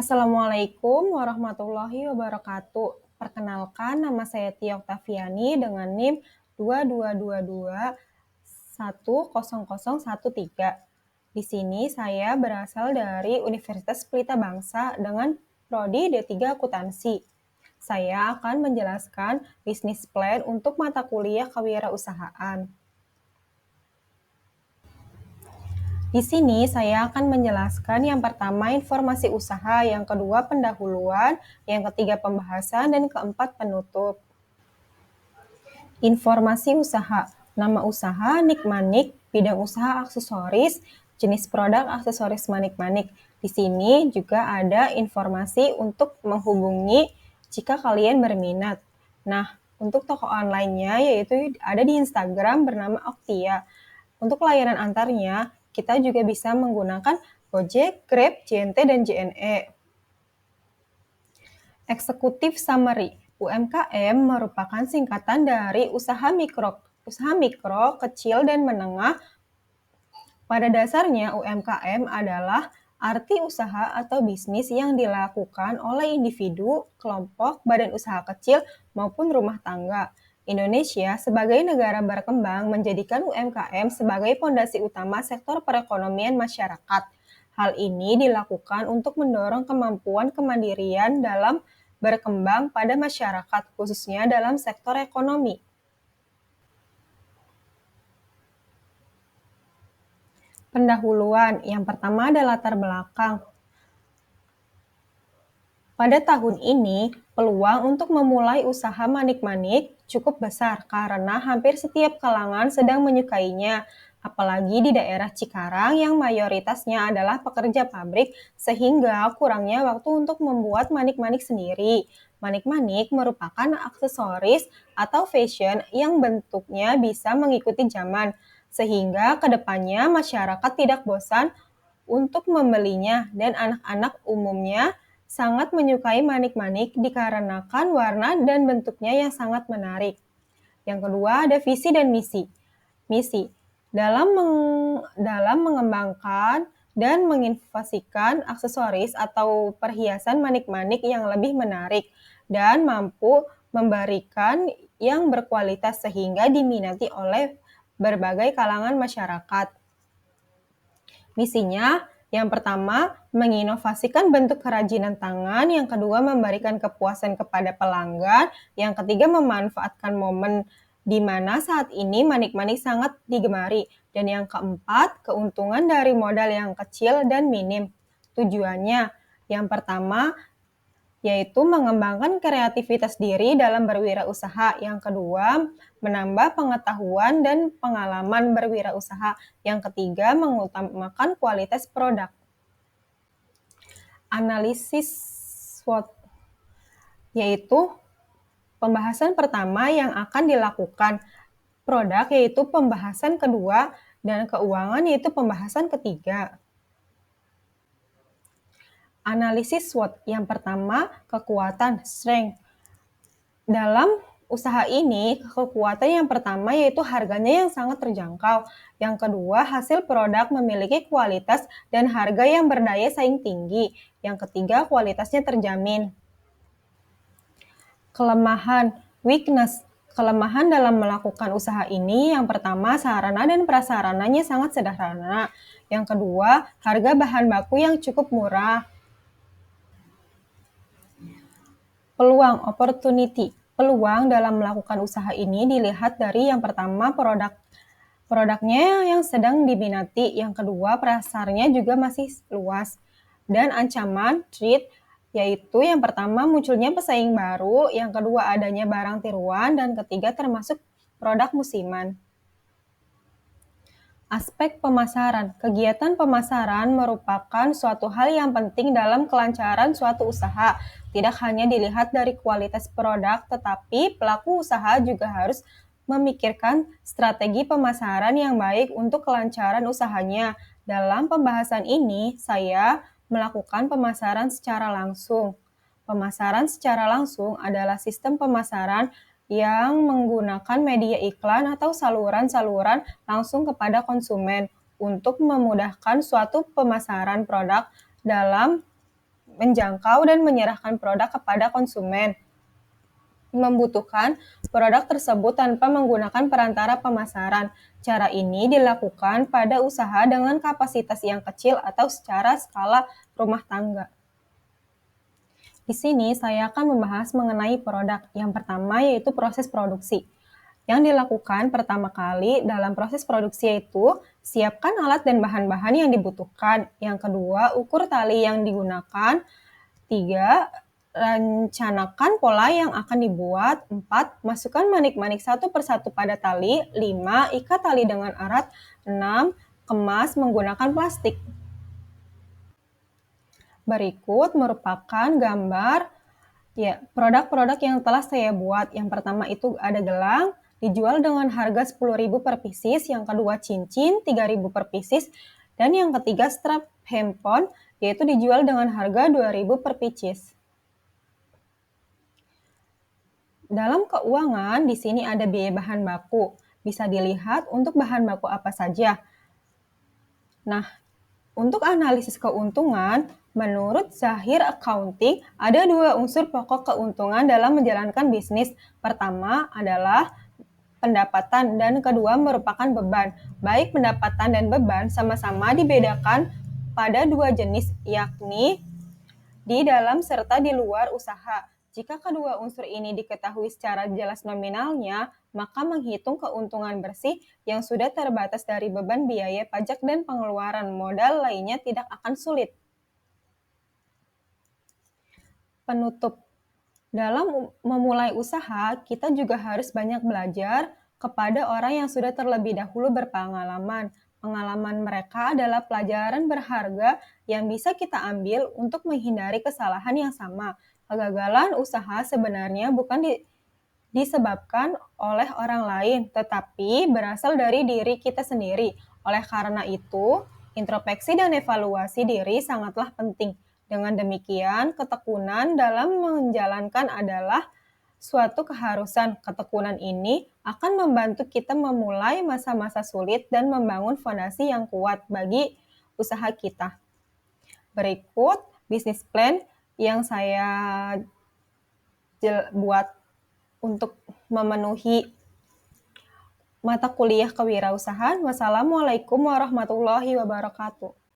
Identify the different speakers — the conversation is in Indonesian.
Speaker 1: Assalamualaikum warahmatullahi wabarakatuh. Perkenalkan, nama saya Tia Oktaviani dengan NIM 2222100013. Di sini saya berasal dari Universitas Pelita Bangsa dengan prodi D3 Akuntansi. Saya akan menjelaskan bisnis plan untuk mata kuliah kewirausahaan. Di sini saya akan menjelaskan yang pertama informasi usaha, yang kedua pendahuluan, yang ketiga pembahasan, dan keempat penutup. Informasi usaha. Nama usaha Nikmanik, bidang usaha aksesoris, jenis produk aksesoris manik-manik. Di sini juga ada informasi untuk menghubungi jika kalian berminat. Nah, untuk toko online-nya yaitu ada di Instagram bernama Oktia. Untuk layanan antarnya, kita juga bisa menggunakan Gojek, Grab, JNT, dan JNE. Eksekutif Summary. UMKM merupakan singkatan dari usaha mikro, kecil, dan menengah. Pada dasarnya, UMKM adalah arti usaha atau bisnis yang dilakukan oleh individu, kelompok, badan usaha kecil, maupun rumah tangga. Indonesia sebagai negara berkembang menjadikan UMKM sebagai fondasi utama sektor perekonomian masyarakat. Hal ini dilakukan untuk mendorong kemampuan kemandirian dalam berkembang pada masyarakat, khususnya dalam sektor ekonomi. Pendahuluan, yang pertama adalah latar belakang. Pada tahun ini, peluang untuk memulai usaha manik-manik cukup besar karena hampir setiap kalangan sedang menyukainya, apalagi di daerah Cikarang yang mayoritasnya adalah pekerja pabrik sehingga kurangnya waktu untuk membuat manik-manik sendiri. Manik-manik merupakan aksesoris atau fashion yang bentuknya bisa mengikuti zaman, sehingga kedepannya masyarakat tidak bosan untuk membelinya dan anak-anak umumnya sangat menyukai manik-manik dikarenakan warna dan bentuknya yang sangat menarik. Yang kedua ada visi dan misi. Misi dalam mengembangkan dan menginvestasikan aksesoris atau perhiasan manik-manik yang lebih menarik dan mampu memberikan yang berkualitas sehingga diminati oleh berbagai kalangan masyarakat. Misinya, yang pertama, menginovasikan bentuk kerajinan tangan, yang kedua, memberikan kepuasan kepada pelanggan, yang ketiga, memanfaatkan momen di mana saat ini manik-manik sangat digemari, dan yang keempat, keuntungan dari modal yang kecil dan minim. Tujuannya, yang pertama, yaitu mengembangkan kreativitas diri dalam berwirausaha. Yang kedua, menambah pengetahuan dan pengalaman berwirausaha. Yang ketiga, mengutamakan kualitas produk. Analisis SWOT, yaitu pembahasan pertama yang akan dilakukan. Produk yaitu pembahasan kedua, dan keuangan yaitu pembahasan ketiga. Analisis SWOT, yang pertama, kekuatan, strength. Dalam usaha ini, kekuatan yang pertama yaitu harganya yang sangat terjangkau. Yang kedua, hasil produk memiliki kualitas dan harga yang berdaya saing tinggi. Yang ketiga, kualitasnya terjamin. Kelemahan, weakness. Kelemahan dalam melakukan usaha ini, yang pertama, sarana dan prasarananya sangat sederhana. Yang kedua, harga bahan baku yang cukup murah. Peluang, opportunity. Peluang dalam melakukan usaha ini dilihat dari yang pertama produknya yang sedang diminati, yang kedua pasarnya juga masih luas, dan ancaman, threat, yaitu yang pertama munculnya pesaing baru, yang kedua adanya barang tiruan, dan ketiga termasuk produk musiman. Aspek pemasaran. Kegiatan pemasaran merupakan suatu hal yang penting dalam kelancaran suatu usaha. Tidak hanya dilihat dari kualitas produk, tetapi pelaku usaha juga harus memikirkan strategi pemasaran yang baik untuk kelancaran usahanya. Dalam pembahasan ini, saya melakukan pemasaran secara langsung. Pemasaran secara langsung adalah sistem pemasaran yang menggunakan media iklan atau saluran-saluran langsung kepada konsumen untuk memudahkan suatu pemasaran produk dalam menjangkau dan menyerahkan produk kepada konsumen. Membutuhkan produk tersebut tanpa menggunakan perantara pemasaran. Cara ini dilakukan pada usaha dengan kapasitas yang kecil atau secara skala rumah tangga. Di sini saya akan membahas mengenai produk. Yang pertama yaitu proses produksi. Yang dilakukan pertama kali dalam proses produksi yaitu siapkan alat dan bahan-bahan yang dibutuhkan. Yang kedua, ukur tali yang digunakan. 3. Rencanakan pola yang akan dibuat. 4. Masukkan manik-manik satu persatu pada tali. 5. Ikat tali dengan erat. 6. Kemas menggunakan plastik. Berikut merupakan gambar produk-produk yang telah saya buat. Yang pertama itu ada gelang, dijual dengan harga 10.000 per pieces. Yang kedua cincin, 3.000 per pieces. Dan yang ketiga strap handphone, yaitu dijual dengan harga 2.000 per pieces. Dalam keuangan, di sini ada biaya bahan baku. Bisa dilihat untuk bahan baku apa saja. Nah, untuk analisis keuntungan, menurut Zahir Accounting, ada 2 unsur pokok keuntungan dalam menjalankan bisnis. Pertama adalah pendapatan dan kedua merupakan beban. Baik pendapatan dan beban sama-sama dibedakan pada 2 jenis, yakni di dalam serta di luar usaha. Jika kedua unsur ini diketahui secara jelas nominalnya, maka menghitung keuntungan bersih yang sudah terbatas dari beban biaya pajak dan pengeluaran modal lainnya tidak akan sulit. Penutup. Dalam memulai usaha, kita juga harus banyak belajar kepada orang yang sudah terlebih dahulu berpengalaman. Pengalaman mereka adalah pelajaran berharga yang bisa kita ambil untuk menghindari kesalahan yang sama. Kegagalan usaha sebenarnya bukan disebabkan oleh orang lain, tetapi berasal dari diri kita sendiri. Oleh karena itu, introspeksi dan evaluasi diri sangatlah penting. Dengan demikian, ketekunan dalam menjalankan adalah suatu keharusan. Ketekunan ini akan membantu kita memulai masa-masa sulit dan membangun fondasi yang kuat bagi usaha kita. Berikut bisnis plan yang saya buat untuk memenuhi mata kuliah kewirausahaan. Wassalamualaikum warahmatullahi wabarakatuh.